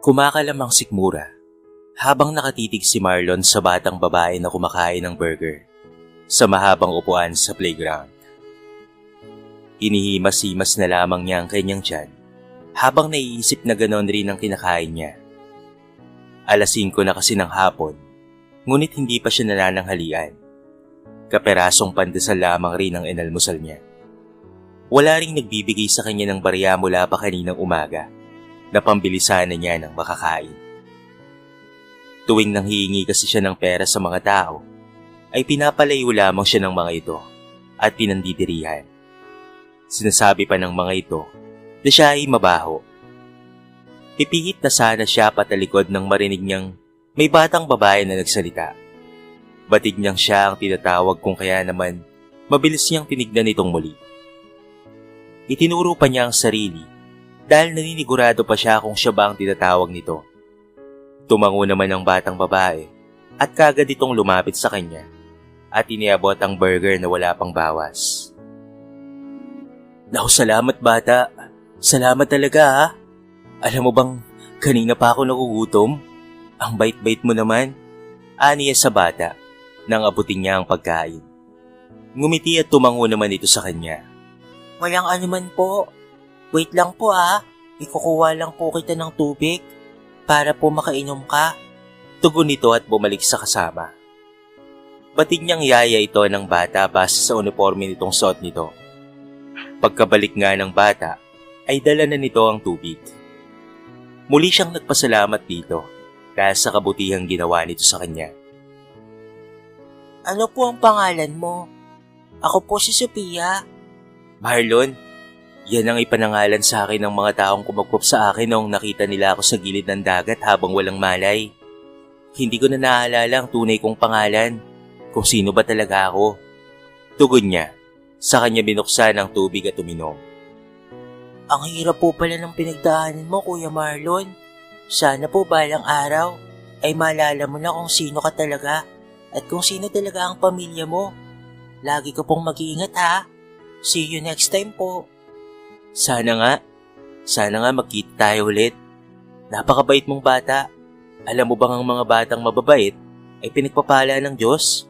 Kumakalamang sikmura habang nakatitig si Marlon sa batang babae na kumakain ng burger sa mahabang upuan sa playground. Hinihimas-himas na lamang niya ang kanyang tiyan habang naiisip na ganon rin ang kinakain niya. 5:00 na kasi ng hapon, ngunit hindi pa siya nanananghalian. Kaperasong pandesal lamang rin ang inalmusal niya. Wala ring nagbibigay sa kanya ng barya mula pa kaninang umaga na pambilisan na niya ng makakain. Tuwing nanghihingi kasi siya ng pera sa mga tao, ay pinapalayo lamang siya ng mga ito at pinandidirihan. Sinasabi pa ng mga ito na siya ay mabaho. Pipihit na sana siya patalikod nang marinig niyang may batang babae na nagsalita. Batid niyang siya ang tinatawag kung kaya naman mabilis niyang tinignan itong muli. Itinuro pa niya ang sarili dahil naninigurado pa siya kung siya ba ang tinatawag nito. Tumango naman ang batang babae at kagad itong lumapit sa kanya at iniabot ang burger na wala pang bawas. Naku, salamat bata. Salamat talaga ha. Alam mo bang kanina pa ako nagugutom? Ang bait-bait mo naman. Aniya sa bata nang abutin niya ang pagkain. Ngumiti at tumango naman ito sa kanya. Walang anuman po. Wait lang po ah. Ikukuha lang po kita ng tubig para po makainom ka. Tugon nito at bumalik sa kasama. Batid niyang yaya ito ng bata base sa uniforme nitong suot nito. Pagkabalik nga ng bata, ay dala na nito ang tubig. Muli siyang nagpasalamat dito dahil sa kabutihang ginawa nito sa kanya. Ano po ang pangalan mo? Ako po si Sophia. Marlon, yan ang ipanangalan sa akin ng mga taong kumagpop sa akin noong nakita nila ako sa gilid ng dagat habang walang malay. Hindi ko na naalala ang tunay kong pangalan, kung sino ba talaga ako. Tugon niya, sa kanya binuksan ang tubig at uminom. Ang hirap po pala ng pinagdaanan mo, Kuya Marlon. Sana po balang araw ay malala mo na kung sino ka talaga at kung sino talaga ang pamilya mo. Lagi ka pong mag-iingat ha. See you next time po. Sana nga magkita tayo ulit. Napakabait mong bata. Alam mo bang ang mga batang mababait ay pinagpapala ng Diyos?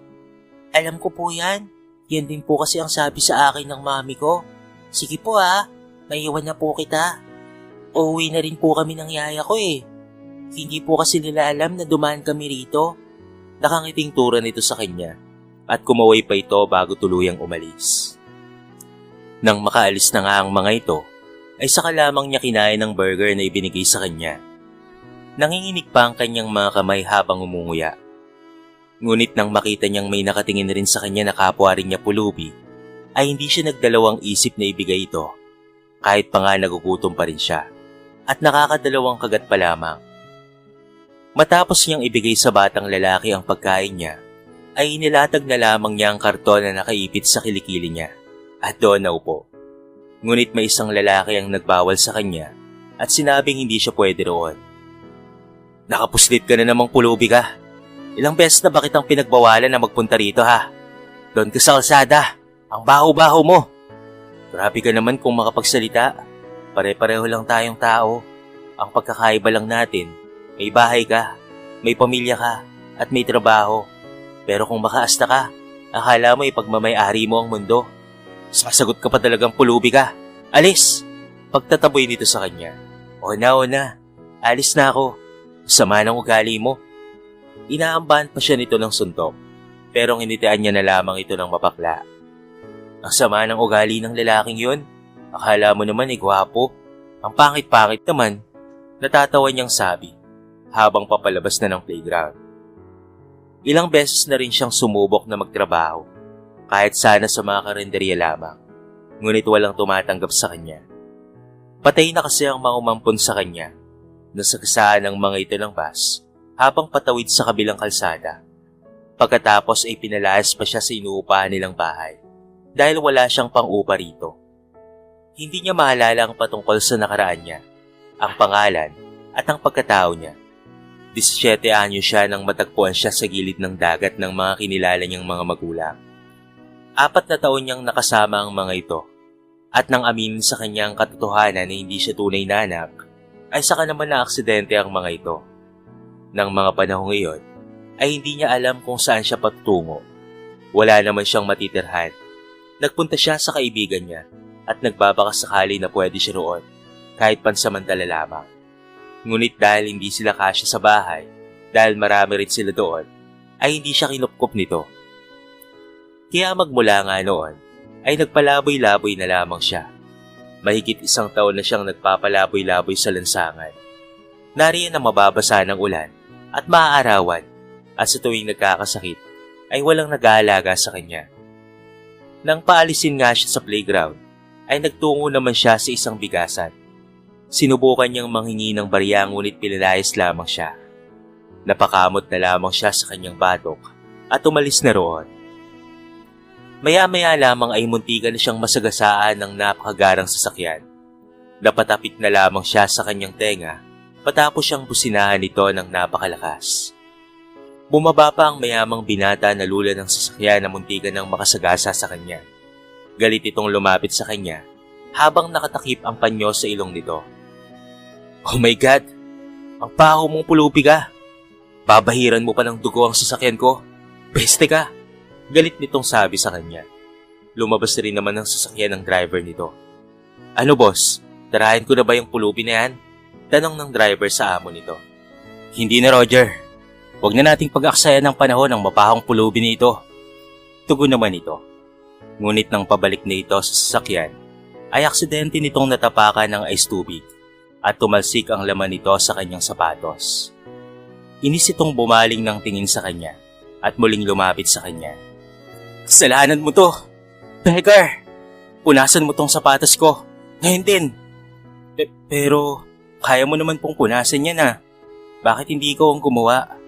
Alam ko po yan. Yan din po kasi ang sabi sa akin ng mami ko. Sige po ha, maiwan na po kita. Uuwi na rin po kami ng yaya ko eh. Hindi po kasi nila alam na dumaan kami rito. Nakangiting tura nito sa kanya at kumaway pa ito bago tuluyang umalis. Nang makaalis na nga ang mga ito, ay saka lamang niya kinain ng burger na ibinigay sa kanya. Nanginginig pa ang kanyang mga kamay habang umunguya. Ngunit nang makita niyang may nakatingin rin sa kanya na kapwa rin niya pulubi, ay hindi siya nagdalawang isip na ibigay ito, kahit pa nga nagugutom pa rin siya, at nakakadalawang kagat pa lamang. Matapos niyang ibigay sa batang lalaki ang pagkain niya, ay inilatag na lamang niya ang karton na nakaipit sa kilikili niya, at doon naupo. Ngunit may isang lalaki ang nagbawal sa kanya, at sinabing hindi siya pwede roon. Nakapuslit ka na namang pulubi ka. Ilang beses na ba kitang pinagbawalan na magpunta rito ha? Doon ka sa kalsada. Ang baho-baho mo. Grabe ka naman kung makapagsalita. Pare-pareho lang tayong tao. Ang pagkakaiba lang natin, may bahay ka, may pamilya ka, at may trabaho. Pero kung makaasta ka, akala mo ipagmamay-ari mo ang mundo. Sasagot ka pa talagang pulubi ka. Alis! Pagtataboy nito sa kanya. O na. Alis na ako. Sama ng ugali mo. Inaambahan pa siya nito ng suntok, pero initian niya na lamang ito ng mapakla. Ang sama ng ugali ng lalaking yun, akala mo naman gwapo. Ang pangit-pangit naman, natatawa niyang sabi, habang papalabas na ng playground. Ilang beses na rin siyang sumubok na magtrabaho, kahit sana sa mga karinderya lamang, ngunit walang tumatanggap sa kanya. Patay na kasi ang mga umampon sa kanya, nasagasaan ng mga ito ng bus, habang patawid sa kabilang kalsada. Pagkatapos ay pinalayas pa siya sa inuupahan nilang bahay dahil wala siyang pang-upa rito. Hindi niya maalala ang patungkol sa nakaraan niya, ang pangalan at ang pagkatao niya. 17 anyo siya nang matagpuan siya sa gilid ng dagat ng mga kinilala niyang mga magulang. 4 na taon niyang nakasama ang mga ito at nang aminin sa kanya ang katotohanan na hindi siya tunay na anak, ay saka naman na aksidente ang mga ito. Nang mga panahong iyon, ay hindi niya alam kung saan siya patungo. Wala naman siyang matitirhan. Nagpunta siya sa kaibigan niya at nagbabakasakali na pwede siya roon, kahit pansamantala lamang. Ngunit dahil hindi sila kasya sa bahay, dahil marami rin sila doon, ay hindi siya kinupkup nito. Kaya magmula nga noon, ay nagpalaboy-laboy na lamang siya. Mahigit 1 taon na siyang nagpapalaboy-laboy sa lansangan. Nariyan ang mababasa ng ulan at maaarawan, at sa tuwing nagkakasakit, ay walang nag-aalaga sa kanya. Nang paalisin nga siya sa playground, ay nagtungo naman siya sa isang bigasan. Sinubukan niyang manghingi ng barya ngunit pinalayas lamang siya. Napakamot na lamang siya sa kanyang batok at umalis na roon. Maya-maya lamang ay muntikan na siyang masagasaan ng napakagarang sasakyan. Napatapik na lamang siya sa kanyang tenga patapos siyang businahan nito ng napakalakas. Bumaba pa ang mayamang binata na lula ng sasakyan na muntikan ng makasagasa sa kanya. Galit itong lumapit sa kanya habang nakatakip ang panyo sa ilong nito. "Oh my God! Ang baho mong pulubi ka! Babahiran mo pa ng dugo ang sasakyan ko! Peste ka!" Galit nitong sabi sa kanya. Lumabas rin naman ng sasakyan ng driver nito. "Ano boss, tarahin ko na ba yung pulubi na yan?" Tanong ng driver sa amo nito. "Hindi na Roger. Huwag na nating pag-aksayan ng panahon ng mapahong pulubi nito." Tugon naman ito. Ngunit nang pabalik na ito sa sasakyan, ay aksidente nitong natapakan ng ice tubig at tumalsik ang laman nito sa kanyang sapatos. Inis itong bumaling ng tingin sa kanya at muling lumapit sa kanya. "Kasalanan mo to! Beggar! Punasan mo tong sapatos ko! Ngayon din!" Pero kaya mo naman pong punasan yan ah. Bakit hindi ko ang gumawa?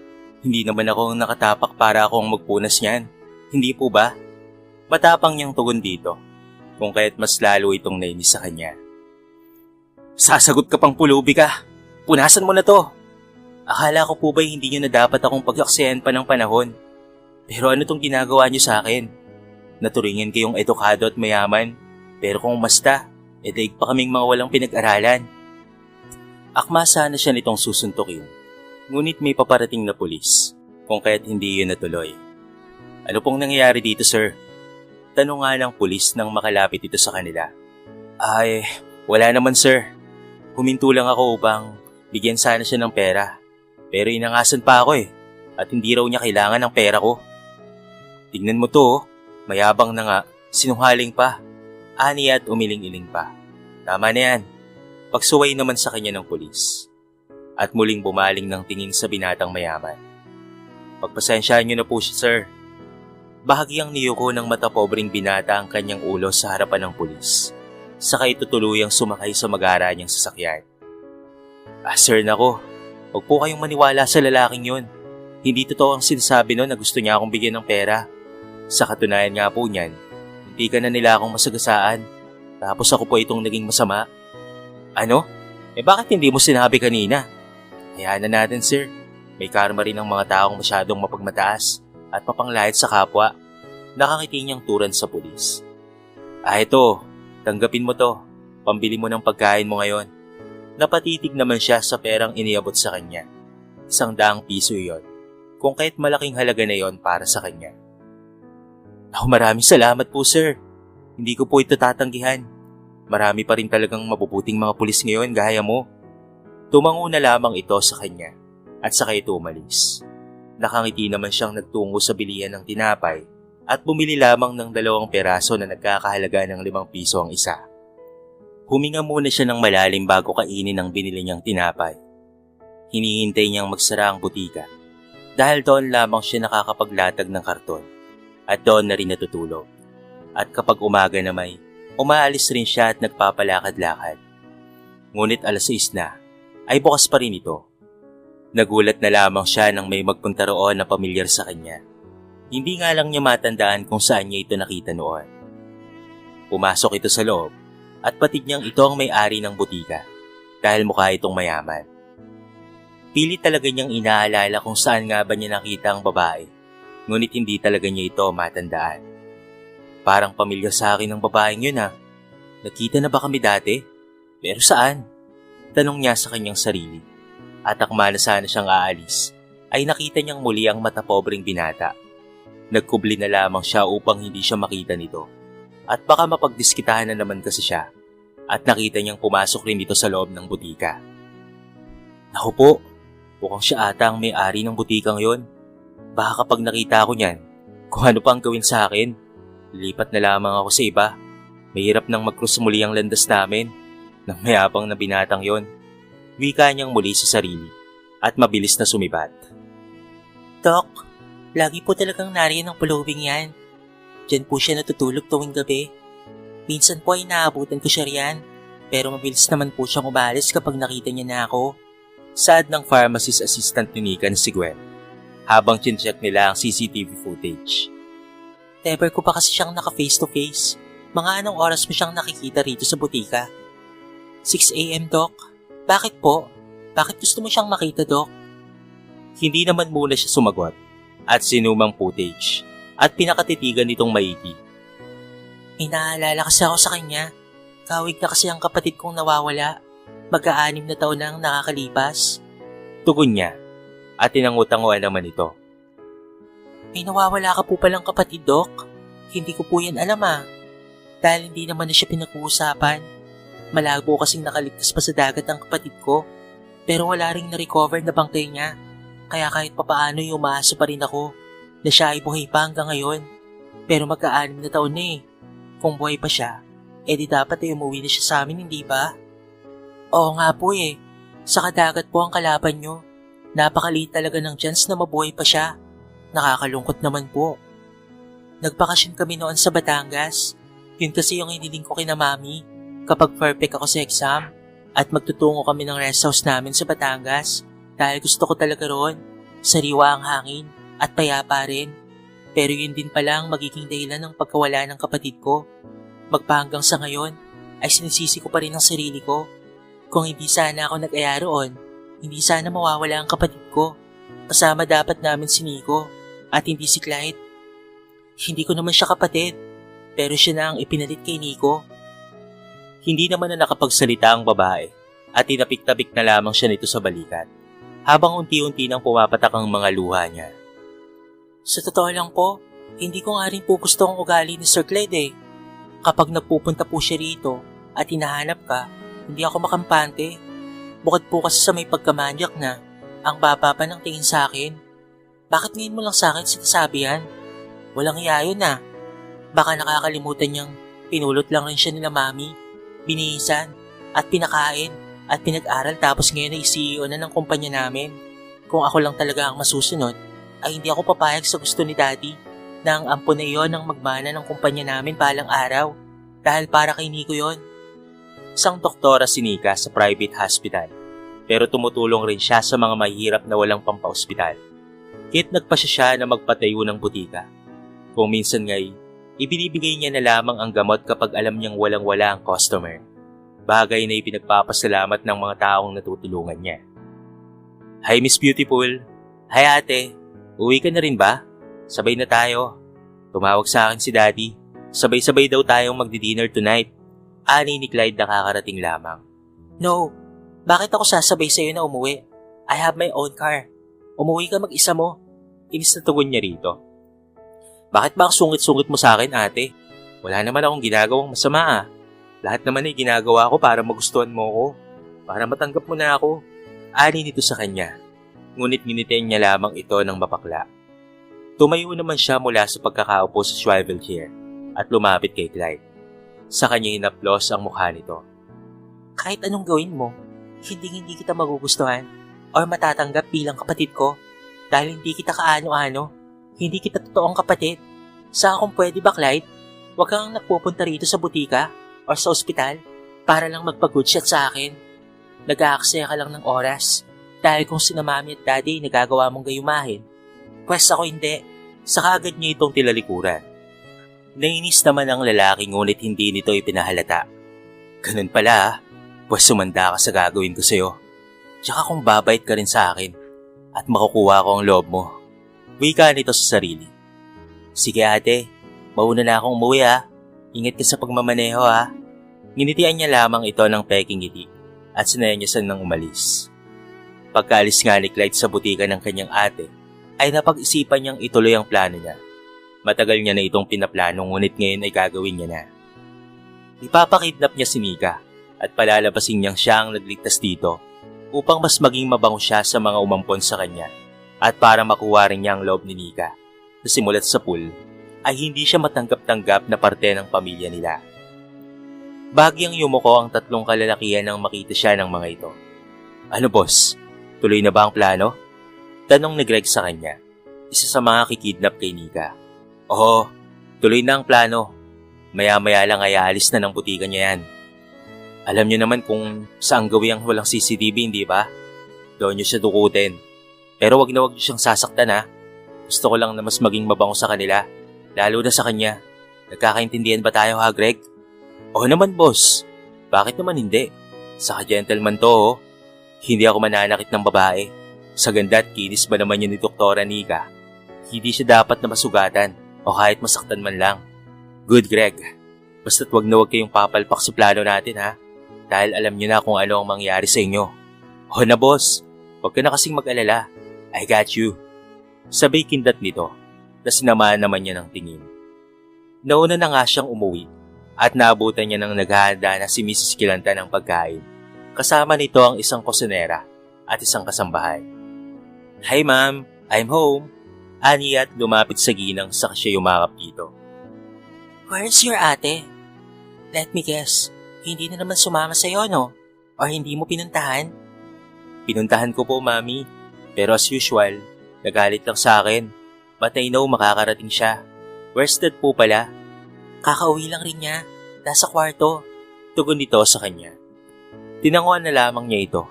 Hindi naman ako ang nakatapak para akong magpunas niyan. Hindi po ba? Matapang niyang tugon dito, kung kaya't mas lalo itong nainis sa kanya. "Sasagot ka pang pulubi ka! Punasan mo na to! Akala ko po ba hindi niyo na dapat akong pag-aksayan pa ng panahon? Pero ano tong ginagawa niyo sa akin? Naturingan kayong edukado at mayaman, pero kung masta, daig pa kaming mga walang pinag-aralan." Akma sana siya nitong susuntukin. Ngunit may paparating na pulis, kung kaya't hindi yun natuloy. "Ano pong nangyayari dito, sir?" Tanong nga ng pulis nang makalapit ito sa kanila. "Ay, wala naman sir. Huminto lang ako upang bigyan sana siya ng pera. Pero inangasan pa ako at hindi raw niya kailangan ng pera ko." "Tignan mo to, mayabang na nga, sinungaling pa." Ani at umiling-iling pa. "Tama na yan." Pagsuway naman sa kanya ng pulis. At muling bumaling ng tingin sa binatang mayaman. "Pagpasensyaan niyo na po siya, sir." Bahagyang niyuko ng matapobreng binata ang kanyang ulo sa harapan ng pulis. Saka ito tuluyang sumakay sa magara niyang sasakyan. Sir nako, huwag po kayong maniwala sa lalaking yun. Hindi totoo ang sinasabi nun na gusto niya akong bigyan ng pera. Sa katunayan nga po niyan, hindi ka na nila akong masagasaan. Tapos ako po itong naging masama." "Ano? Bakit hindi mo sinabi kanina?" "Hayaan na natin sir. May karma rin ang mga taong masyadong mapagmataas at mapanglait sa kapwa." Nakangiti niyang turan sa pulis. Ito, tanggapin mo to. Pambili mo ng pagkain mo ngayon." Napatitig naman siya sa perang iniabot sa kanya. 100 piso iyon, kung kahit malaking halaga na iyon para sa kanya. Maraming salamat po sir. Hindi ko po ito tatanggihan. Marami pa rin talagang mabubuting mga pulis ngayon gaya mo." Tumango na lamang ito sa kanya at saka ito umalis. Nakangiti naman siyang nagtungo sa bilihan ng tinapay at bumili lamang ng 2 peraso na nagkakahalaga ng 5 piso ang isa. Huminga muna siya ng malalim bago kainin ang binili niyang tinapay. Hinihintay niyang magsara ang butika dahil doon lamang siya nakakapaglatag ng karton at doon na rin natutulog. At kapag umaga na umaalis rin siya at nagpapalakad-lakad. Ngunit 6:00 na, ay bukas pa rin ito. Nagulat na lamang siya nang may magpunta roon na pamilyar sa kanya. Hindi nga lang niya matandaan kung saan niya ito nakita noon. Pumasok ito sa loob at patig niyang ito ang may-ari ng butika dahil mukha itong mayaman. Pilit talaga niyang inaalala kung saan nga ba niya nakita ang babae, ngunit hindi talaga niya ito matandaan. "Parang pamilyar sa akin ang babaeng yun ha. Nakita na ba kami dati? Pero saan?" Tanong niya sa kanyang sarili. At akma na sana siyang aalis, ay nakita niyang muli ang matapobreng binata. Nagkubli na lamang siya upang hindi siya makita nito. At baka mapagdiskitahan na naman kasi siya. At nakita niyang pumasok rin dito sa loob ng butika. Naku po, mukhang siya ata ang may-ari ng butikang yon. Baka kapag nakita ko niyan, kung ano pa ang gawin sa akin, lilipat na lamang ako sa iba. Mahirap nang mag-cross muli ang landas namin ng mayabang na binatang yon. Wika niyang muli sa sarili at mabilis na sumibat. Doc, lagi po talagang nariyan ang pulubing yan. Diyan po siya natutulog tuwing gabi. Minsan po ay naabutan ko siya riyan, pero mabilis naman po siyang umalis kapag nakita niya na ako. Saad ng pharmacist assistant ni Nika na si Gwen, habang chincheck nila ang CCTV footage. Never ko pa kasi siyang naka-face to face. Mga anong oras mo siyang nakikita rito sa butika? 6 AM, Doc. Bakit po? Bakit gusto mo siyang makita, Doc? Hindi naman muna siya sumagot at sinumang footage at pinakatitigan nitong maigi. May naalala kasi ako sa kanya. Kawig na kasi ang kapatid kong nawawala. Mag-6 na taon na ang nakakalipas. Tugon niya at tinangutanguan naman ito. May nawawala ka po palang kapatid, Doc. Hindi ko po yan alam Dahil hindi naman na siya pinag-uusapan. Malabo kasing nakaligtas pa sa dagat ang kapatid ko. Pero wala ring na-recover na bangkay niya. Kaya kahit papaano ay umaasa pa rin ako na siya ay buhay pa hanggang ngayon. Pero mag-6 na taon na Kung buhay pa siya, di dapat ay umuwi na siya sa amin, hindi ba? Oo nga po Sa kadagat po ang kalaban nyo. Napakaliit talaga ng chance na mabuhay pa siya. Nakakalungkot naman po. Nagbakasyon kami noon sa Batangas. Yun kasi yung hiniling ko kina Mami kapag perfect ako sa exam at magtutungo kami ng rest house namin sa Batangas dahil gusto ko talaga roon. Sariwa ang hangin at payapa rin. Pero yun din pala ang magiging dahilan ng pagkawala ng kapatid ko. Magpahanggang sa ngayon ay sinisisi ko pa rin ang sarili ko. Kung hindi sana ako nag-aya roon, hindi sana mawawala ang kapatid ko. Kasama dapat namin si Nico at hindi si Clyde. Hindi ko naman siya kapatid, pero siya na ang ipinalit kay Nico. Hindi naman na nakapagsalita ang babae at tinapik-tapik na lamang siya nito sa balikat habang unti-unti nang pumapatak ang mga luha niya. Sa totoo lang po, hindi ko nga rin po gusto ang ugali ni Sir Clyde Kapag nagpupunta po siya rito at hinahanap ka, hindi ako makampante. Bukod po kasi sa may pagkamanyak na, ang baba pa ng tingin sa akin. Bakit ngayon mo lang sa akin sinasabi yan? Walang hiya yun Baka nakakalimutan niyang pinulot lang rin siya nila Mami, binihisan at pinakain at pinag-aral tapos ngayon ay CEO na ng kumpanya namin. Kung ako lang talaga ang masusunod, ay hindi ako papayag sa gusto ni Daddy na ang ampon na iyon ang magmana ng kumpanya namin balang araw dahil para kay Nico yon. Isang doktora si Nika sa private hospital pero tumutulong rin siya sa mga mahirap na walang pampaospital. Kahit nagpasya siya na magpatayo ng butika. Kung minsan nga'y, ibinibigay niya na lamang ang gamot kapag alam niyang walang-wala ang customer. Bagay na ipinagpapasalamat ng mga taong natutulungan niya. Hi Miss Beautiful. Hi ate. Uwi ka na rin ba? Sabay na tayo. Tumawag sa akin si Daddy. Sabay-sabay daw tayong magdi-dinner tonight. Ani ni Clyde na kakarating lamang. No, bakit ako sasabay sa'yo na umuwi? I have my own car. Umuwi ka mag-isa mo. Inis na tugon niya rito. Bakit ba ang sungit-sungit mo sa akin ate? Wala naman akong ginagawang masama Lahat naman ay ginagawa ko para magustuhan mo ko. Para matanggap mo na ako. Ani nito sa kanya. Ngunit nginitian niya lamang ito ng mapakla. Tumayo naman siya mula sa pagkakaupo sa swivel chair at lumapit kay Clyde. Sa kanya hinaplos ang mukha nito. Kahit anong gawin mo, hindi kita magugustuhan o matatanggap bilang kapatid ko dahil hindi kita kaano-ano, hindi kita totoong kapatid. Sa kung pwede ba Clyde, huwag kang nagpupunta rito sa butika o sa ospital para lang magpa-good shot sa akin. Nag-aaksaya ka lang ng oras dahil kung sina Mami at Daddy nagagawa mong gayumahin, pwes ako hindi. Saka agad niya itong tilalikuran. Nainis naman ang lalaki ngunit hindi nito ipinahalata. Ganun pala pwes sumanda ka sa gagawin ko sa'yo. Tsaka kung babait ka rin sa akin at makukuha ko ang loob mo. Wika nito sa sarili. Sige ate, mauna na akong umuwi Ingat ka sa pagmamaneho Nginitian niya lamang ito ng peking ngiti at sinenyasan ng umalis. Pagkaalis nga ni Clyde sa butika ng kanyang ate, ay napag-isipan niyang ituloy ang plano niya. Matagal niya na itong pinaplano ngunit ngayon ay gagawin niya na. Ipapakidnap niya si Nika at palalabasin niyang siya ang nagligtas dito upang mas maging mabango siya sa mga umampon sa kanya at para makuha rin niya ang loob ni Nika na simulat sa pool ay hindi siya matanggap-tanggap na parte ng pamilya nila. Bagyang yumuko ang tatlong kalalakihan nang makita siya ng mga ito. Ano boss? Tuloy na ba ang plano? Tanong ni Greg sa kanya, isa sa mga kikidnap kay Nika. Oo, tuloy na ang plano. Maya-maya lang ay aalis na ng butika niya yan. Alam niyo naman kung saan gawin ang walang CCTV, hindi ba? Doon niyo siya dukutin. Pero wag na wag niyo siyang sasaktan ha. Gusto ko lang na mas maging mabango sa kanila, lalo na sa kanya. Nagkakaintindihan ba tayo ha, Greg? Oo naman boss. Bakit naman hindi? Saka gentleman to oh. Hindi ako mananakit ng babae. Sa ganda at kinis ba naman yun ni Doktora Nika? Hindi siya dapat na masugatan o kahit masaktan man lang. Good Greg. Basta't wag na wag kayong papalpak sa plano natin ha. Dahil alam niyo na kung ano ang mangyari sa inyo. Oo na boss. Huwag ka na kasing mag-alala. I got you. Sabay kindat nito na sinamaan naman niya ng tingin. Nauna na nga siyang umuwi at naabutan niya ng naghahanda na si Mrs. Kilanta ng pagkain. Kasama nito ang isang kusinera at isang kasambahay. Hi ma'am, I'm home. Ani at lumapit sa ginang saka siya yumakap dito. Where's your ate? Let me guess, hindi na naman sumama sa'yo no? Or hindi mo pinuntahan? Pinuntahan ko po mami, pero as usual, nagalit lang sa akin. But I know makakarating siya. Where's dad po pala? Kakauwi lang rin niya, nasa kwarto. Tugon nito sa kanya. Tinanguan na lamang niya ito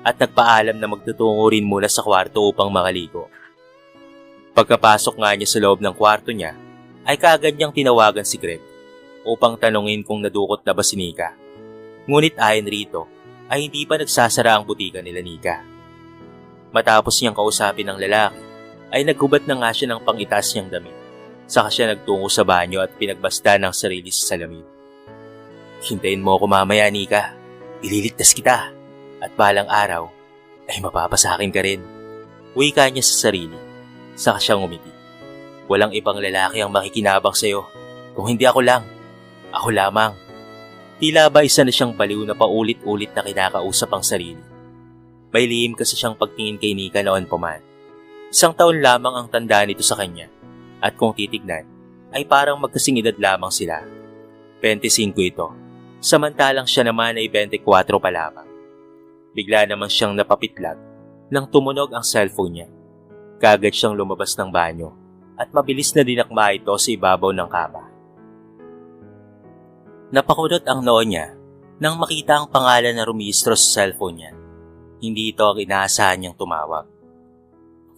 at nagpaalam na magtutungo rin muna sa kwarto upang makaligo. Pagkapasok nga niya sa loob ng kwarto niya, ay kaagad niyang tinawagan si Greg upang tanungin kung nadukot na ba si Nika. Ngunit ayon rito, ay hindi pa nagsasara ang butika nila Nika. Matapos niyang kausapin ng lalaki, ay naghubad na nga siya ng pangitas niyang damit. Saka siya nagtungo sa banyo at pinagbasta ng sarili sa salamin. Hintayin mo ako mamaya, Nika. Ililigtas kita at balang araw ay mapapasakin ka rin. Wika niya sa sarili, saka siyang umiti. Walang ibang lalaki ang makikinabang sa'yo kung hindi ako lang. Ako lamang. Tila ba isa na siyang baliw na paulit-ulit na kinakausap ang sarili. May lihim kasi siyang pagtingin kay Nika noon pa man. 1 taon lamang ang tanda nito sa kanya at kung titignan ay parang magkasing edad lamang sila. 25 ito. Samantalang siya naman ay 24 pa lamang. Bigla naman siyang napapitlag nang tumunog ang cellphone niya. Kaagad siyang lumabas ng banyo at mabilis na dinakma ito sa ibabaw ng kama. Napakunot ang noo niya nang makita ang pangalan na rumihistro sa cellphone niya. Hindi ito ang inaasahan niyang tumawag.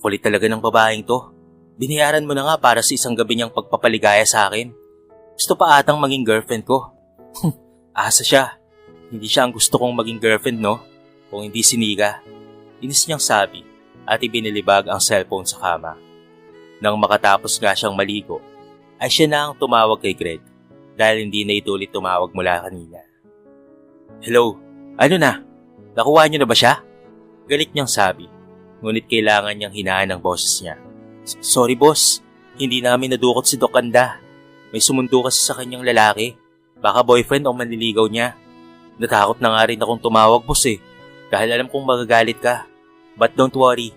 Kulit talaga ng babaeng to. Binayaran mo na nga para sa isang gabi niyang pagpapaligaya sa akin. Gusto pa atang maging girlfriend ko. Asa siya. Hindi siya ang gusto kong maging girlfriend, no? Kung hindi si Nika. Inis niyang sabi at ibinilibag ang cellphone sa kama. Nang makatapos nga siyang maligo, ay siya na ang tumawag kay Greg dahil hindi na itulit tumawag mula kanina. Hello, ano na? Nakuha niyo na ba siya? Galit niyang sabi, ngunit kailangan niyang hinaan ang boses niya. Sorry boss, hindi namin nadukot si Doc Kanda. May sumundo kasi sa kanyang lalaki. Baka boyfriend o manliligaw niya. Natakot na nga rin akong tumawag boss dahil alam kong magagalit ka. But don't worry,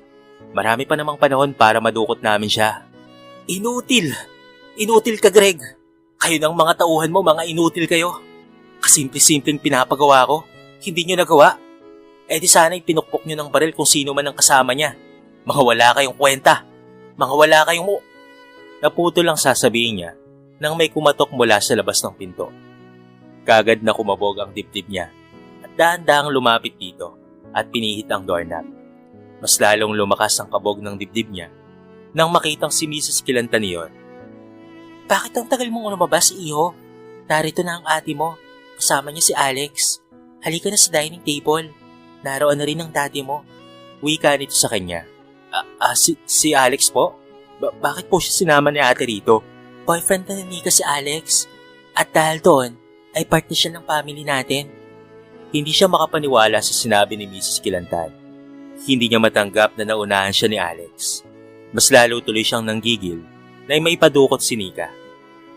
marami pa namang panahon para madukot namin siya. Inutil! Inutil ka Greg! Kayo ng mga tauhan mo, mga inutil kayo. Kasimple-simpleng pinapagawa ko, hindi nyo nagawa. Di sana'y pinukpok nyo ng baril kung sino man ang kasama niya. Mga wala kayong kwenta. Mga wala kayong Naputo lang sasabihin niya nang may kumatok mula sa labas ng pinto. Kagad na kumabog ang dibdib niya at dahan-dahang lumapit dito at pinihit ang doorknob. Mas lalong lumakas ang kabog ng dibdib niya nang makitang si Mrs. Kilanta niyon. Bakit ang tagal mong lumabas, iho? Narito na ang ate mo. Kasama niya si Alex. Halika na sa dining table. Naroon na rin ang daddy mo. Wika nito sa kanya. Si Alex po? Bakit po siya sinama ni ate rito? Boyfriend na ni Nika si Alex. At dahil doon, ay part na siya ng family natin. Hindi siya makapaniwala sa sinabi ni Mrs. Kilantan. Hindi niya matanggap na naunahan siya ni Alex. Mas lalo tuloy siyang nanggigil na may padukot si Nika.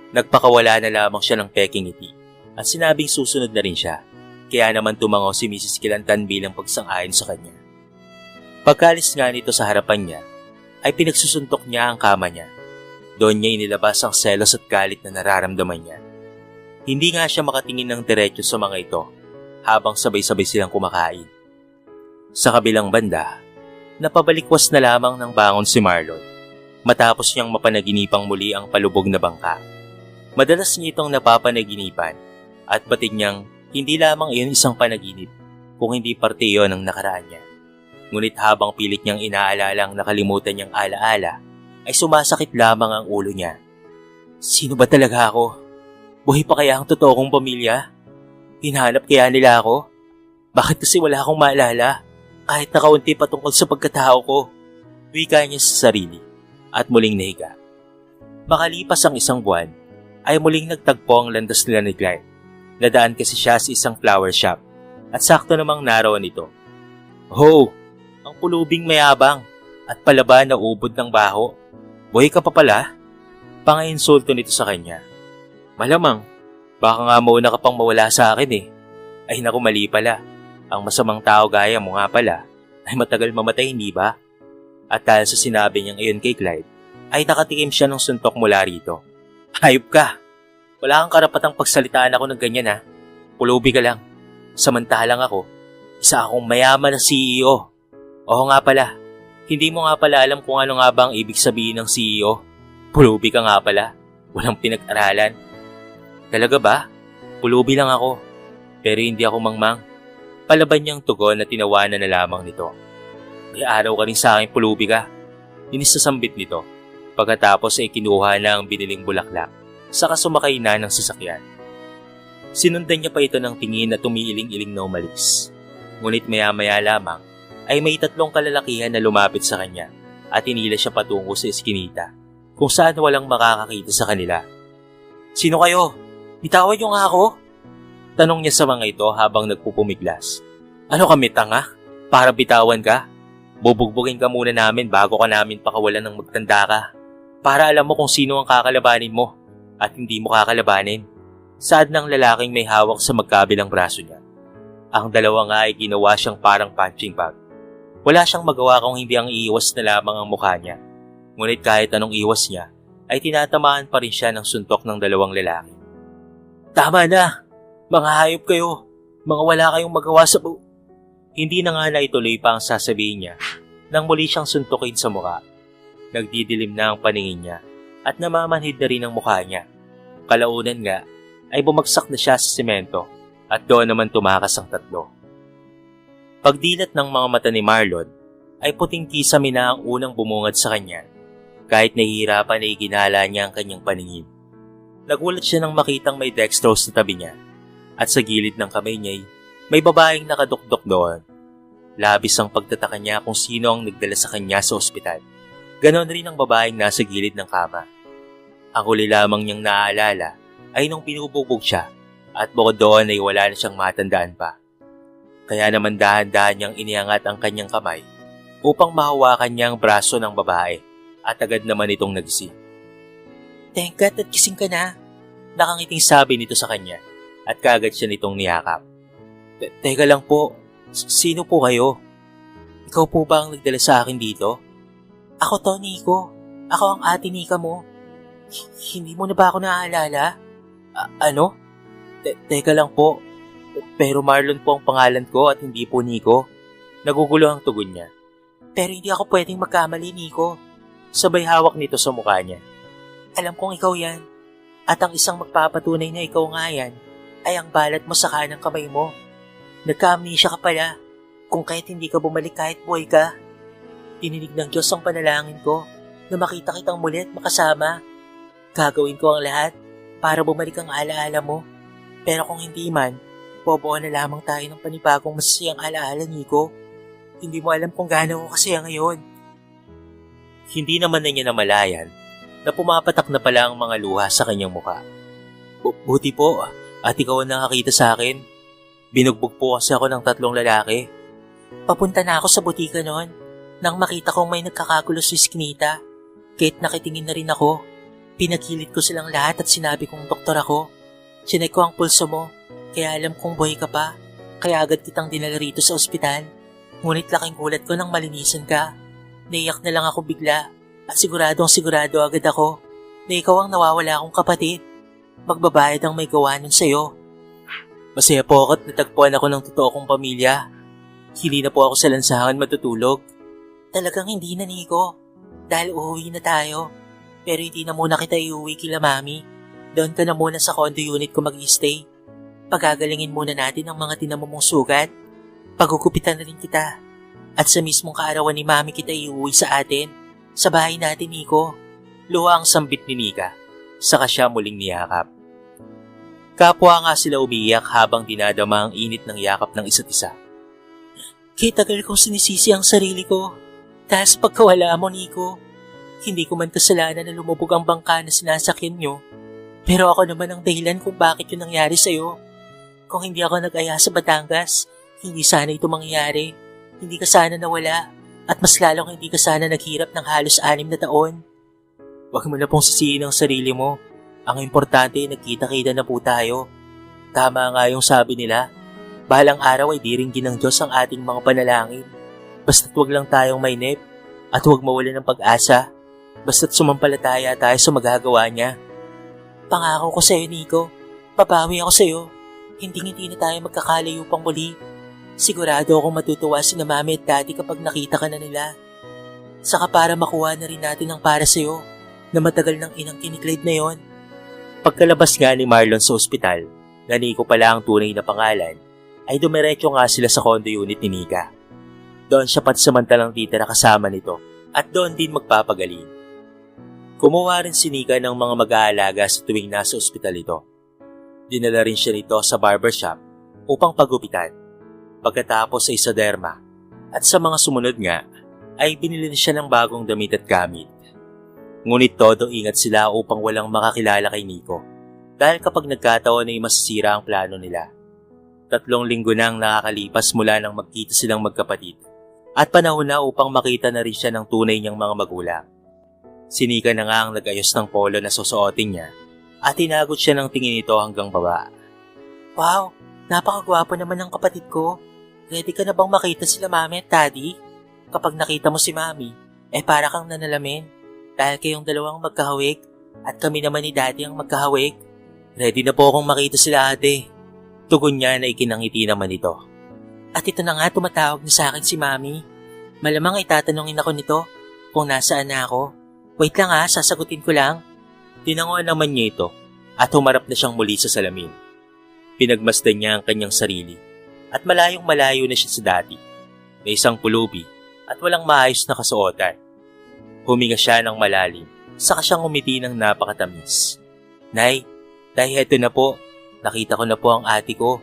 Nagpakawala na lamang siya ng peking ngiti at sinabing susunod na rin siya. Kaya naman tumango si Mrs. Kilantan bilang pagsang-ayon sa kanya. Pagkalis nga nito sa harapan niya, ay pinagsusuntok niya ang kama niya. Doon niya inilabas ang selos at galit na nararamdaman niya. Hindi nga siya makatingin ng diretso sa mga ito habang sabay-sabay silang kumakain. Sa kabilang banda, napabalikwas na lamang ng bangon si Marlon matapos niyang mapanaginipang muli ang palubog na bangka. Madalas niya itong napapanaginipan at batid niyang hindi lamang iyon isang panaginip kung hindi parte iyon ng nakaraan niya. Ngunit habang pilit niyang inaalalang nakalimutan niyang alaala, ay sumasakit lamang ang ulo niya. Sino ba talaga ako? Buhay pa kaya ang totoo kong pamilya? Hinahanap kaya nila ako? Bakit kasi wala akong maalala? Kahit na kaunti patungkol sa pagkatao ko. Wika niya sa sarili at muling nahiga. Makalipas ang isang buwan, ay muling nagtagpo ang landas nila ni Clyde. Nadaan kasi siya sa isang flower shop at sakto namang naroon ito. Ho! Ang pulubing mayabang at palaba na ubod ng baho. Buhay ka pa pala? Pang-insulto nito sa kanya. Malamang, baka nga mauna ka pang mawala sa akin eh. Ay naku, mali pala. Ang masamang tao gaya mo nga pala ay matagal mamatay, hindi ba? At dahil sa sinabi niyang iyon kay Clyde, ay nakatikim siya ng suntok mula rito. Hayop ka! Wala kang karapatang pagsalitaan ako ng ganyan ha. Pulubi ka lang. Samantalang ako, isa akong mayaman na CEO. Oo nga pala, hindi mo nga pala alam kung ano nga ba ang ibig sabihin ng CEO. Pulubi ka nga pala, walang pinag-aralan. Talaga ba? Pulubi lang ako, pero hindi ako mangmang. Palaban niyang tugon na tinawanan na lamang nito. May araw ka rin sa akin, pulubi ka. Inisasambit nito. Pagkatapos ay kinuha na ang biniling bulaklak, saka sumakay na ng sasakyan. Sinundan niya pa ito ng tingin at tumiiling-iling na umalis. Ngunit maya-maya lamang, ay may 3 kalalakihan na lumapit sa kanya at inila siya patungo sa eskinita kung saan walang makakakita sa kanila. Sino kayo? Bitawan niyo nga ako? Tanong niya sa mga ito habang nagpupumiglas. Ano kami, tanga? Para bitawan ka? Bubugbugin ka muna namin bago ka namin pakawalan ng magtanda ka. Para alam mo kung sino ang kakalabanin mo at hindi mo kakalabanin. Saad ng lalaking may hawak sa magkabilang braso niya. Ang dalawa nga ay ginawa siyang parang punching bag. Wala siyang magawa kung hindi ang iiwas na lamang ang mukha niya. Ngunit kahit anong iwas niya, ay tinatamaan pa rin siya ng suntok ng dalawang lalaki. Tama na! Mga hayop kayo! Mga wala kayong magawa sa Hindi na nga naituloy pa ang sasabihin niya nang muli siyang suntukin sa mukha. Nagdidilim na ang paningin niya at namamanhid na rin ang mukha niya. Kalaunan nga ay bumagsak na siya sa semento at doon naman tumakas ang 3. Pagdilat ng mga mata ni Marlon, ay puting kisame na ang unang bumungad sa kanya. Kahit nahihirapan ay ginala niya ang kanyang paningin. Nagulat siya nang makitang may dextrose sa tabi niya. At sa gilid ng kamay niya, may babaeng nakadukdok doon. Labis ang pagtataka niya kung sino ang nagdala sa kanya sa ospital. Ganon rin ang babaeng nasa gilid ng kama. Ang huli lamang niyang naaalala ay nung pinubugbog siya at bukod doon ay wala na siyang matandaan pa. Kaya naman dahan-dahan niyang iniangat ang kanyang kamay upang mahawakan niya ang braso ng babae at agad naman itong nagising. Thank God at gising ka na, nakangiting sabi nito sa kanya at kaagad siya nitong niyakap. Teka lang po, sino po kayo? Ikaw po ba ang nagdala sa akin dito? Ako to, Nico. Ako ang ate Nika mo. Hindi mo na ba ako naaalala? Ano? Teka lang po. Pero Marlon po ang pangalan ko at hindi po Nico. Nagugulo ang tugon niya. Pero hindi ako pwedeng magkamali, Nico. Sabay hawak nito sa mukha niya. Alam kong ikaw yan. At ang isang magpapatunay na ikaw nga yan ay ang balat mo sa kanang kamay mo. Nagka-amnesia ka pala. Kung kahit hindi ka bumalik kahit buhay ka. Dininig ng Diyos ang panalangin ko na makita kitang muli at makasama. Gagawin ko ang lahat para bumalik ang alaala mo. Pero kung hindi man, bobuo na lamang tayo ng panibagong masasayang alaala, Nico. Hindi mo alam kung gaano ako kasaya ngayon. Hindi naman na niya namalayan na pumapatak na pala ang mga luha sa kanyang mukha. Buti po, at ikaw ang nakakita sa akin. Binugbog po kasi ako ng 3 lalaki. Papunta na ako sa butika noon nang makita kong may nagkakagulo sa iskinita. Kahit nakitingin na rin ako, pinakilit ko silang lahat at sinabi kong doktor ako. Chinek ko ang pulso mo, kaya alam kong buhay ka pa. Kaya agad kitang dinala rito sa ospital. Ngunit laking gulat ko nang malinisan ka. Naiyak na lang ako bigla at sigurado agad ako na ikaw ang nawawala akong kapatid. Magbabayad ang may gawa nun sa'yo. Masaya po ako at natagpuan ako ng totoo kong pamilya. Hili na po ako sa lansangan matutulog. Talagang hindi na, Nico. Dahil uuwi na tayo. Pero hindi na muna kita iuwi kila Mami. Doon ka na muna sa condo unit ko mag-stay. Pagagalingin muna natin ang mga tinamumong sugat. Pagugupitan na rin kita. At sa mismong kaarawan ni Mami kita iuwi sa atin. Sa bahay natin, Nico. Luha ang sambit ni Nika. Saka siya muling niyakap. Kapwa nga sila umiiyak habang dinadama ang init ng yakap ng isa't isa. Tagal kong sinisisi ang sarili ko. Dahil sa pagkawala mo, Nico. Hindi ko man kasalanan na lumubog ang bangka na sinasakyan nyo. Pero ako naman ang dahilan kung bakit yun nangyari sa'yo. Kung hindi ako nag-aya sa Batangas, hindi sana ito mangyayari. Hindi ka sana nawala. At mas lalong hindi ka sana naghirap ng halos 6 na taon. Huwag mo na pong sisihin ang sarili mo. Ang importante, nagkita-kita na po tayo. Tama nga yung sabi nila. Bahalang araw ay diringgin ng Diyos ang ating mga panalangin. Basta't huwag lang tayong mainip at huwag mawala ng pag-asa. Basta't sumampalataya tayo sa magagawa niya. Pangako ko sa'yo, Nico. Babawi ako sa'yo. Hindi na tayo magkakalayo pang muli. Sigurado akong matutuwa si na Mami at Daddy kapag nakita ka na nila. Saka para makuha na rin natin ang para sa'yo na matagal ng inang kiniklade na yon. Pagkalabas nga ni Marlon sa ospital, na Nico pala ang tunay na pangalan, ay dumiretso nga sila sa condo unit ni Nika. Doon siya pansamantalang titira kasama nito at doon din magpapagaling. Kumuha rin si Nika ng mga mag-aalaga sa tuwing nasa ospital ito. Dinala rin siya nito sa barbershop upang pagupitan. Pagkatapos ay sa derma at sa mga sumunod nga ay binili siya ng bagong damit at gamit. Ngunit todo ingat sila upang walang makakilala kay Nico dahil kapag nagkataon ay masisira ang plano nila. 3 linggo nang nakakalipas mula nang magkita silang magkapatid at panahon na upang makita na rin siya ng tunay niyang mga magulang. Si Nika na nga ang nag-ayos ng polo na susuotin niya at tinagot siya ng tingin nito hanggang baba. Wow, napakagwapo naman ng kapatid ko. Ready ka na bang makita sila Mami at Daddy? Kapag nakita mo si Mami, para kang nanalamin. Dahil kayong dalawang magkahawig at kami naman ni Daddy ang magkahawig. Ready na po akong makita sila ate. Tugon niya na ikinangiti naman ito. At ito na nga tumatawag na sa akin si Mami. Malamang itatanungin ako nito kung nasaan na ako. Wait lang sasagutin ko lang. Tinanguan naman niya ito at humarap na siyang muli sa salamin. Pinagmasdan niya ang kanyang sarili at malayong malayo na siya sa dati. May isang pulubi at walang maayos na kasuotan. Huminga siya ng malalim, saka siyang umiti ng napakatamis. Nay, heto na po. Nakita ko na po ang ate ko.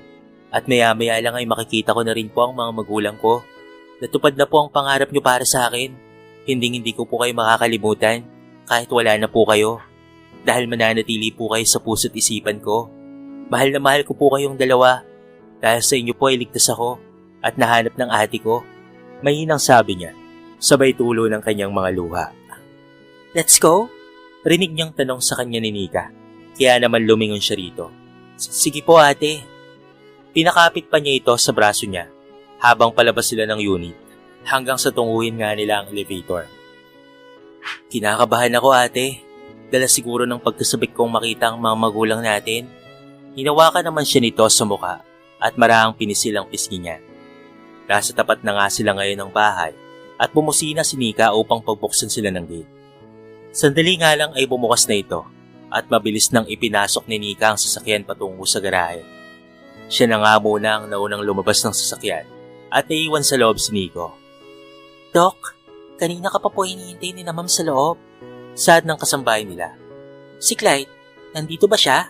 At maya-maya lang ay makikita ko na rin po ang mga magulang ko. Natupad na po ang pangarap niyo para sa akin. Hindi ko po kayo makakalimutan kahit wala na po kayo. Dahil mananatili po kayo sa puso't isipan ko. Mahal na mahal ko po kayong dalawa. Dahil sa inyo po ay ligtas ako at nahanap ng ate ko. Mahinang sabi niya, sabay tulo ng kanyang mga luha. Let's go? Rinig niyang tanong sa kanya ni Nika. Kaya naman lumingon siya rito. Sige po ate. Pinakapit pa niya ito sa braso niya habang palabas sila ng unit hanggang sa tunguhin nga nila ang elevator. Kinakabahan ako ate. Dala siguro ng pagkasabik kong makita ang mga magulang natin. Hinawakan naman siya nito sa muka at maraang pinisil ang pisngi niya. Nasa tapat na nga sila ngayon ng bahay at bumusina si Nika upang pagbuksan sila ng gate. Sandali nga lang ay bumukas na ito at mabilis nang ipinasok ni Nika ang sasakyan patungo sa garahe. Siya na nga muna ang naunang lumabas ng sasakyan at naiwan sa loob si Nico. Doc, kanina ka pa po hinihintay ni na Ma'am sa loob. Sad ng kasambahay nila. Si Clyde, nandito ba siya?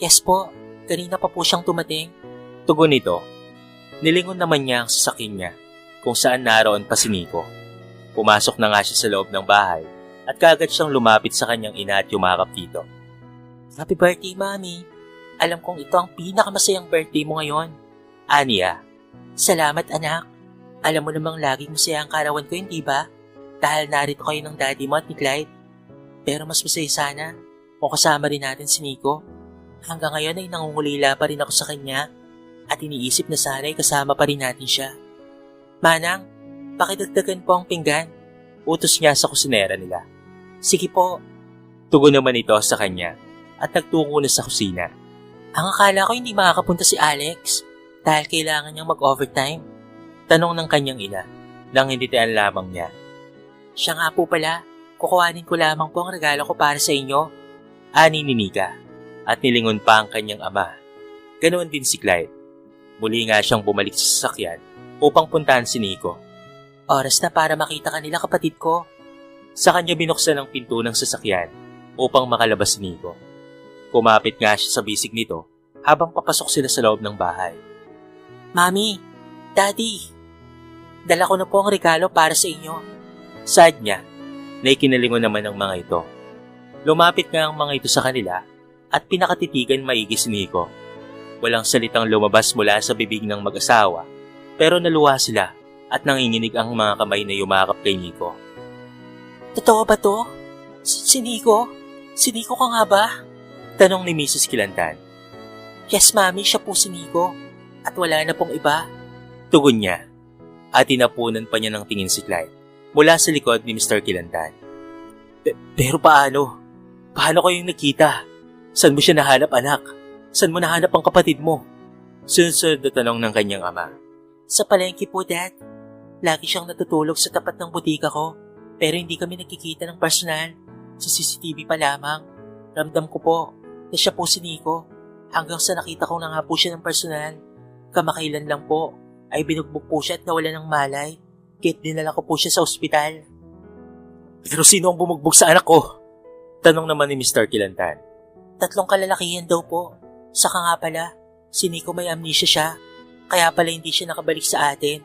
Yes po, kanina pa po siyang tumating. Tugon nito. Nilingon naman niya ang sasakyan niya kung saan naroon pa si Nico. Pumasok na nga siya sa loob ng bahay at kaagad siyang lumapit sa kanyang ina at yumakap dito. Happy birthday, Mami. Alam kong ito ang pinakamasayang birthday mo ngayon. Aniya. Salamat anak. Alam mo namang laging masaya ang karawan ko, hindi ba? Dahil narito kayo ng daddy mo at ni Clyde. Pero mas masaya sana kung kasama rin natin si Nico. Hanggang ngayon ay nangungulila pa rin ako sa kanya at iniisip na sana ay kasama pa rin natin siya. Manang, pakidagdagan po ang pinggan. Utos niya sa kusinera nila. Sige po. Tugon naman ito sa kanya at nagtungo na sa kusina. Ang akala ko hindi makakapunta si Alex dahil kailangan niyang mag-overtime. Tanong ng kanyang ina nang hindi tayan lamang niya. Siya nga po pala, kukuhanin ko lamang po ang regalo ko para sa inyo. Ani ni Nika at nilingon pa ang kanyang ama. Ganoon din si Clyde. Muli nga siyang bumalik sa sasakyan upang puntahan si Nico. Oras na para makita kanila kapatid ko. Sa kanya binuksan ang pinto ng sasakyan upang makalabas si Nico. Kumapit nga siya sa bisig nito habang papasok sila sa loob ng bahay. Mami, Daddy, dala ko na po ang regalo para sa inyo. Sad niya na ikinalingon naman ng mga ito. Lumapit nga ang mga ito sa kanila at pinakatitigan maigi si Nico. Walang salitang lumabas mula sa bibig ng mag-asawa pero naluha sila at nanginginig ang mga kamay na yumakap kay Nico. Totoo ba to? Si Nico? Si Nico ka nga ba? Tanong ni Mrs. Kilantan. Yes, Mami, siya po si Nico. At wala na pong iba. Tugon niya at tinapunan pa niya ng tingin si Clyde mula sa likod ni Mr. Kilantan. Pero paano? Paano kayong nagkita? Saan mo siya nahanap, anak? Saan mo nahanap ang kapatid mo? Sunod-sunod na tanong ng kanyang ama. Sa palengke po, Dad. Lagi siyang natutulog sa tapat ng butika ko. Pero hindi kami nagkikita ng personal. Sa CCTV pa lamang. Ramdam ko po na siya po si Nico. Hanggang sa nakita ko na nga po siya ng personal. Kamakailan lang po ay binugbog po siya at nawala ng malay. Kaya't dinala ko po siya sa ospital. Pero sino ang bumugbog sa anak ko? Tanong naman ni Mr. Kilantan. 3 kalalakihan daw po. Saka nga pala, si Nico may amnesia siya. Kaya pala hindi siya nakabalik sa atin.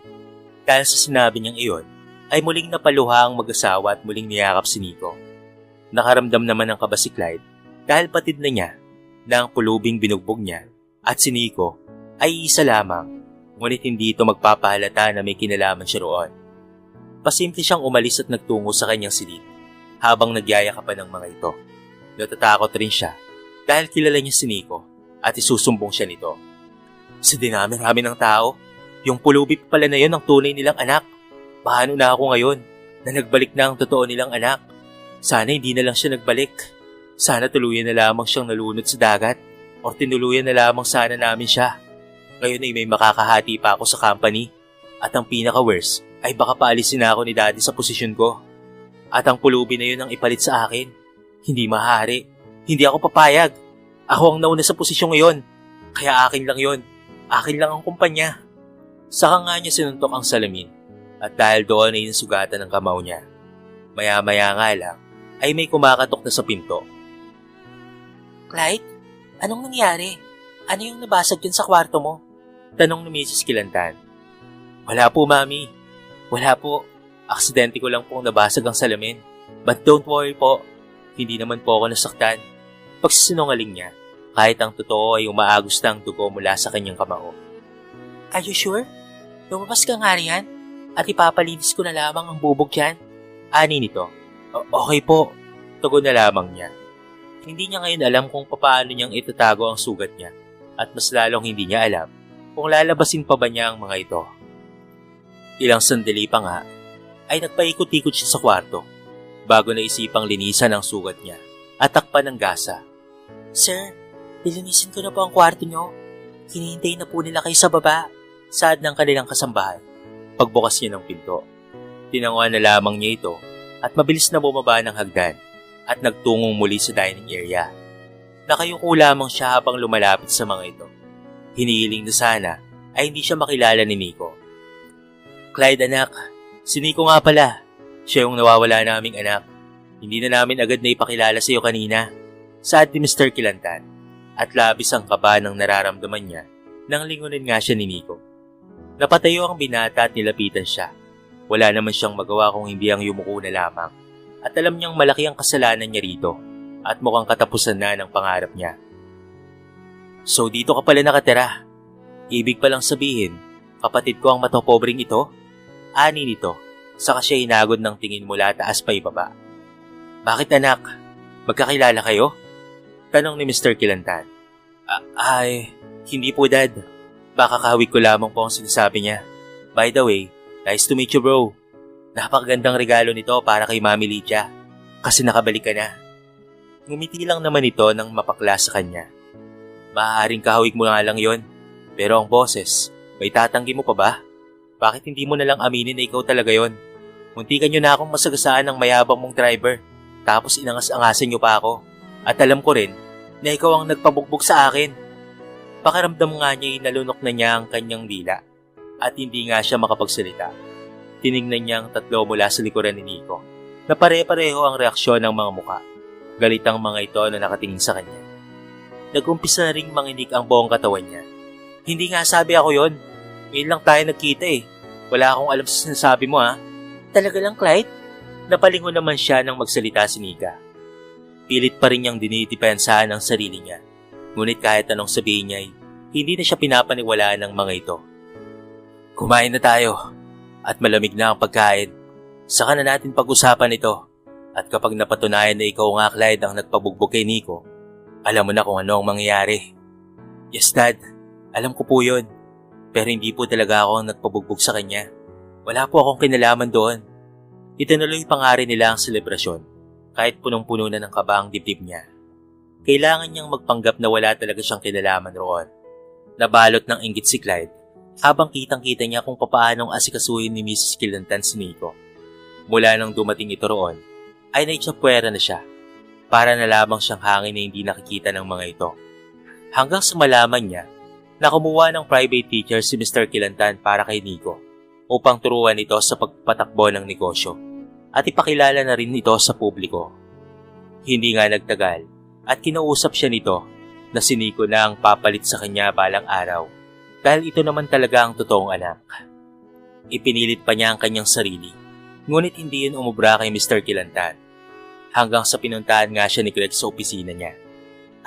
Dahil sa sinabi niyang iyon, ay muling napaluha ang mag-asawa at muling niyakap si Nico. Nakaramdam naman ng kaba si Clyde dahil patid na niya na ang pulubing binugbog niya at si Nico ay isa lamang, ngunit hindi ito magpapahalata na may kinalaman siya roon. Pasimple siyang umalis at nagtungo sa kanyang silid habang nagyayakapan ng mga ito. Natatakot rin siya dahil kilala niya si Nico at isusumbong siya nito. Sa dinami-rami ng tao, yung pulubi pala na yun ang tunay nilang anak. Paano na ako ngayon na nagbalik na ang totoo nilang anak? Sana hindi na lang siya nagbalik. Sana tuluyan na lamang siyang nalunod sa dagat o tinuluyan na lamang sana namin siya. Ngayon ay may makakahati pa ako sa company at ang pinaka-worst ay baka paalisin na ako ni Daddy sa posisyon ko. At ang pulubi na yun ang ipalit sa akin. Hindi maaari. Hindi ako papayag. Ako ang nauna sa posisyon ngayon. Kaya akin lang yun. Akin lang ang kumpanya. Saka nga niya sinuntok ang salamin. At dahil doon ay nasugatan ng kamao niya. Maya-maya nga lang, ay may kumakatok na sa pinto. Clyde, anong nangyari? Ano yung nabasag dyan sa kwarto mo? Tanong ni Mrs. Kilantan. Wala po, Mami. Wala po. Aksidente ko lang pong nabasag ang salamin. But don't worry po. Hindi naman po ako nasaktan. Pagsisinungaling niya, kahit ang totoo ay umaagos na ang dugo mula sa kanyang kamao. Are you sure? Lumabas ka nga riyan? At ipapalinis ko na lamang ang bubog dyan. Ani nito. Okay po. Tugon na lamang niya. Hindi niya ngayon alam kung paano niyang itatago ang sugat niya. At mas lalong hindi niya alam kung lalabasin pa ba niya ang mga ito. Ilang sandali pa nga ay nagpaikot-ikot siya sa kwarto bago naisipang linisan ang sugat niya at takpan ng gasa. Sir, nilinisin ko na po ang kwarto niyo. Hinihintay na po nila kayo sa baba. Saad ng kanilang kasambahay. Pagbukas niya ng pinto, tinanguan na lamang niya ito at mabilis na bumaba ng hagdan at nagtungong muli sa dining area. Nakayuko lamang siya habang lumalapit sa mga ito. Hinihiling na sana ay hindi siya makilala ni Nico. Clyde anak, si Nico nga pala. Siya yung nawawala naming anak. Hindi na namin agad na ipakilala sa iyo kanina. Saad ni Mr. Kilantan at labis ang kaba ng nararamdaman niya nang lingunin nga siya ni Nico. Napatayo ang binata at nilapitan siya. Wala naman siyang magawa kung hindi ang yumuko na lamang. At alam niyang malaki ang kasalanan niya rito at mukhang katapusan na ng pangarap niya. So dito ka pala nakatira. Ibig palang sabihin, kapatid ko ang matopobring ito? Ani nito, saka siya hinagod ng tingin mula taas pa ibaba. Bakit anak? Magkakilala kayo? Tanong ni Mr. Kilantan. Ay, hindi po dad. Baka kahawig ko lamang po ang sinasabi niya. By the way, nice to meet you bro. Napakagandang regalo nito para kay Mami Lydia. Kasi nakabalik ka na. Ngumiti lang naman ito nang mapakla sa kanya. Maaaring kahawig mo nga lang yon. Pero ang boses, may tatanggi mo pa ba? Bakit hindi mo nalang aminin na ikaw talaga yon? Muntikan nyo na akong masagasaan ng mayabang mong driver. Tapos inangas-angasan nyo pa ako. At alam ko rin na ikaw ang nagpabugbog sa akin. Pakiramdam nga niya inalunok na niya ang kanyang dila. At hindi nga siya makapagsalita. Tinignan niya ang tatlo mula sa likuran ni Nico. Na pare-pareho ang reaksyon ng mga muka. Galit ang mga ito na nakatingin sa kanya. Nag-umpisa na ring manginig ang buong katawan niya. Hindi nga sabi ako yon. Ngayon lang tayo nagkita eh. Wala akong alam sa sinasabi mo ha. Talaga lang, Clyde? Napalingon naman siya nang magsalita si Nika. Pilit pa rin niyang dinidepensahan ang sarili niya. Ngunit kahit anong sabihin niya, hindi na siya pinapaniwalaan ng mga ito. Kumain na tayo. At malamig na ang pagkain. Saka na natin pag-usapan ito. At kapag napatunayan na ikaw nga Clyde ang nagpabugbog kay Nico, alam mo na kung ano ang mangyayari. Yes dad, alam ko po yun. Pero hindi po talaga ako ang nagpabugbog sa kanya. Wala po akong kinalaman doon. Itinuloy pa nga rin nila ang selebrasyon, kahit punong-puno na ng kaba ang dibdib niya. Kailangan niyang magpanggap na wala talaga siyang kinalaman roon. Nabalot ng inggit si Clyde, habang kitang-kita niya kung papaanong asikasuhin ni Mrs. Kilantan si Nico. Mula nang dumating ito roon, ay naitsapwera na siya, para na lamang siyang hangin na hindi nakikita ng mga ito. Hanggang sa malaman niya, na kumuha ng private teacher si Mr. Kilantan para kay Nico, upang turuan ito sa pagpatakbo ng negosyo at ipakilala na rin ito sa publiko. Hindi nga nagtagal at kinausap siya nito na si Nico na ang papalit sa kanya balang araw dahil ito naman talaga ang totoong anak. Ipinilit pa niya ang kanyang sarili, ngunit hindi yun umubra kay Mr. Kilantan hanggang sa pinuntahan nga siya ni Greg sa opisina niya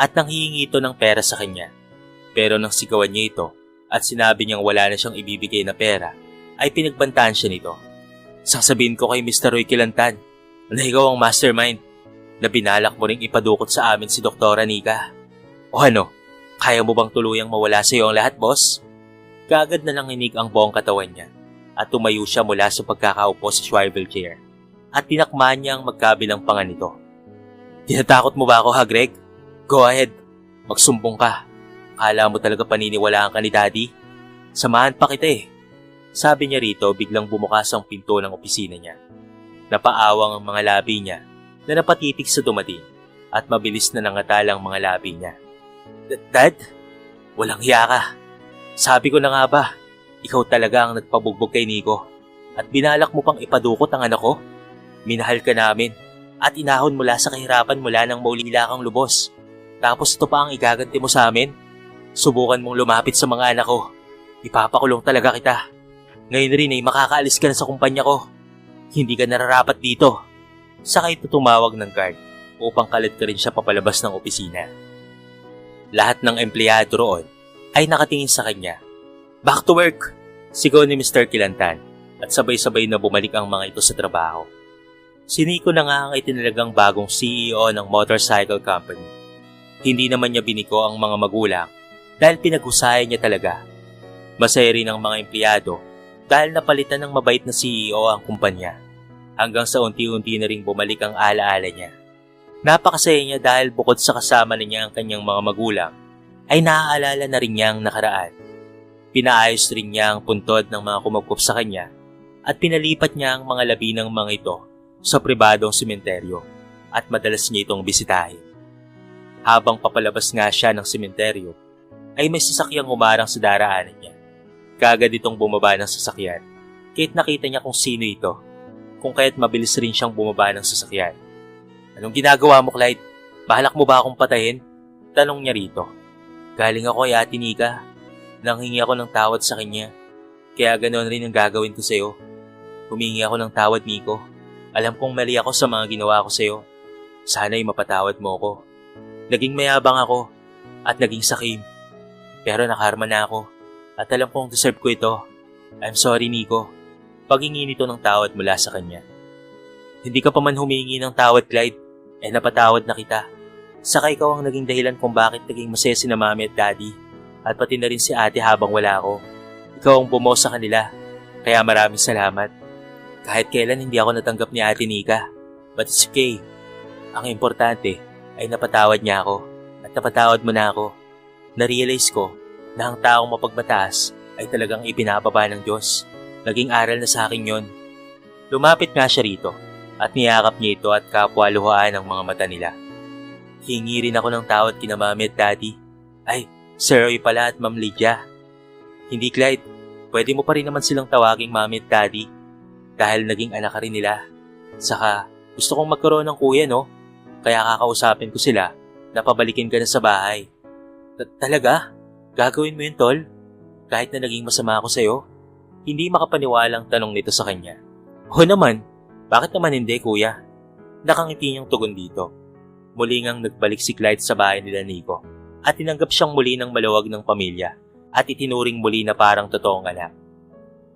at nang hihingi ito ng pera sa kanya. Pero nang sigawan niya ito at sinabi niyang wala na siyang ibibigay na pera, ay pinagbantaan siya nito. Sasabihin ko kay Mr. Roy Kilantan na ikaw ang mastermind na binalak mo ring ipadukot sa amin si Dr. Nika. O ano, kaya mo bang tuluyang mawala sa iyo ang lahat, boss? Kaagad na nanginig ang buong katawan niya at tumayo siya mula sa pagkakaupo sa swivel chair at tinakman niya ang magkabilang panga nito. Tinatakot mo ba ako ha, Greg? Go ahead, magsumbong ka. Akala mo talaga paniniwalaan ka ni Daddy? Samahan pa kita eh. Sabi niya rito biglang bumukas ang pinto ng opisina niya. Napaawang ang mga labi niya na napatitig sa dumating at mabilis na nangatalang mga labi niya. Dad, walang hiya ka. Sabi ko na nga ba, ikaw talaga ang nagpabugbog kay Nico at binalak mo pang ipadukot ang anak ko? Minahal ka namin at inahon mula sa kahirapan mula nang maulila kang lubos. Tapos ito pa ang igaganti mo sa amin? Subukan mong lumapit sa mga anak ko. Ipapakulong talaga kita. Ngayon rin ay makakaalis ka na sa kumpanya ko. Hindi ka nararapat dito. Saka ito tumawag ng guard upang kalit ka rin siya papalabas ng opisina. Lahat ng empleyado roon ay nakatingin sa kanya. Back to work! Sigaw ni Mr. Kilantan at sabay-sabay na bumalik ang mga ito sa trabaho. Si Nico na nga ang itinalagang bagong CEO ng motorcycle company. Hindi naman niya biniko ang mga magulang dahil pinaghusayan niya talaga. Masaya rin ang mga empleyado dahil napalitan ng mabait na CEO ang kumpanya hanggang sa unti-unti na ring bumalik ang alaala niya. Napakasaya niya dahil bukod sa kasama na niya ang kanyang mga magulang ay naaalala na rin niya ang nakaraan. Pinaayos rin niya ang puntod ng mga kumagkop sa kanya at pinalipat niya ang mga labi ng mga ito sa pribadong sementeryo at madalas niya itong bisitahin. Habang papalabas nga siya ng sementeryo, ay may sasakyang umarang sa daraanan niya. Kaagad itong bumaba ng sasakyan, kahit nakita niya kung sino ito, kung kaya't mabilis rin siyang bumaba ng sasakyan. Anong ginagawa mo, Clyde? Balak mo ba akong patayin? Tanong niya rito. Galing ako kay Ate Nika. Nanghingi ako ng tawad sa kanya. Kaya ganoon rin ang gagawin ko sa'yo. Humingi ako ng tawad, Nico. Alam kong mali ako sa mga ginawa ko sa'yo. Sana'y mapatawad mo ako. Naging mayabang ako at naging sakim. Pero nakarma na ako At alam kong deserve ko ito. I'm sorry, Nico. Paghingi nito ng tawad mula sa kanya. Hindi ka pa man humingi ng tawad, Clyde. Napatawad na kita. Saka ikaw ang naging dahilan kung bakit naging masaya si na Mami at Daddy. At pati na rin si ate habang wala ako. Ikaw ang bumuo sa kanila. Kaya maraming salamat. Kahit kailan hindi ako natanggap ni Ate Nika. But it's okay. Ang importante ay napatawad niya ako. At napatawad mo na ako. Narealize ko na ang taong mapagbataas ay talagang ipinababa ng Diyos. Naging aral na sa akin yon. Lumapit nga siya rito at niyakap niya ito at kapwa-luhaan ang mga mata nila. Hingi rin ako ng tawad kina Mami at Daddy. Ay, Sir Roy pala at Ma'am Lydia. Hindi, Clyde. Pwede mo pa rin naman silang tawaging Mami at Daddy. Dahil naging anak ka rin nila. Saka, gusto kong magkaroon ng kuya, no? Kaya kakausapin ko sila na pabalikin ka na sa bahay. Talaga? Gagawin mo yun, Tol? Kahit na naging masama ako sa'yo? Hindi makapaniwalang tanong nito sa kanya. Oo naman. Bakit naman hindi, kuya? Nakangiti niyang tugon dito. Muli ngang nagbalik si Clyde sa bahay nila Nico at tinanggap siyang muli ng maluwag ng pamilya at itinuring muli na parang totoong anak.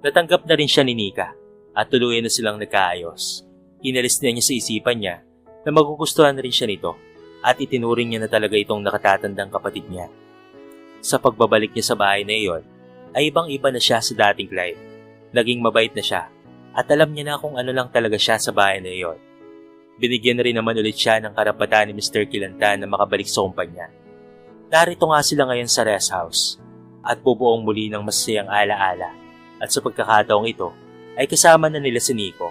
Natanggap na rin siya ni Nika at tuluyan na silang nagkaayos. Inalis na niya sa isipan niya na magugustuhan na rin siya nito at itinuring niya na talaga itong nakatatandang kapatid niya. Sa pagbabalik niya sa bahay na iyon, ay ibang-iba na siya sa dating Clyde. Naging mabait na siya at alam niya na kung ano lang talaga siya sa bahay na iyon. Binigyan na rin naman ulit siya ng karapatan ni Mr. Quilanta na makabalik sa kumpanya. Narito nga sila ngayon sa rest house at bubuong muli ng masayang alaala at sa pagkakataong ito ay kasama na nila si Nico.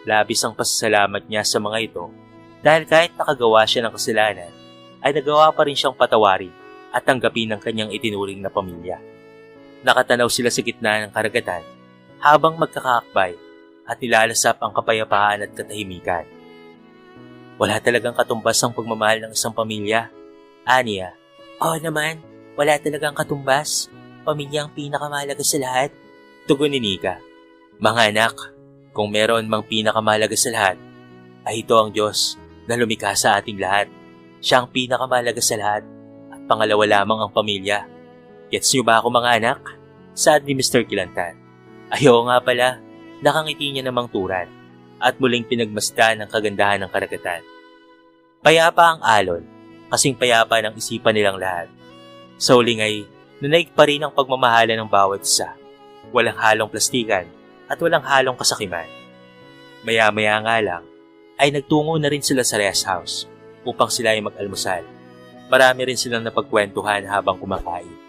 Labis ang pasasalamat niya sa mga ito dahil kahit nakagawa siya ng kasalanan ay nagawa pa rin siyang patawarin at tanggapin ng kanyang itinuring na pamilya. Nakatanaw sila sa gitna ng karagatan habang magkakaakbay at nilalasap ang kapayapaan at katahimikan. Wala talagang katumbas ang pagmamahal ng isang pamilya. Aniya. Oo naman, wala talagang katumbas. Pamilya ang pinakamahalaga sa lahat. Tugon ni Nika. Mga anak, kung meron mang pinakamahalaga sa lahat, ay ito ang Diyos na lumikha sa ating lahat. Siya ang pinakamahalaga sa lahat at pangalawa lamang ang pamilya. Gets niyo ba ako mga anak? Saad ni Mr. Quilantan. Ayaw nga pala, nakangiti niya namang turan at muling pinagmasdan ang kagandahan ng karagatan. Payapa ang alon, kasing payapa ng isipan nilang lahat. Sa huling ay, nanaig pa rin ang pagmamahala ng bawat isa. Walang halong plastikan at walang halong kasakiman. Maya-maya nga lang, ay nagtungo na rin sila sa rest house upang sila ay mag-almusal. Marami rin silang napagkwentuhan habang kumakain.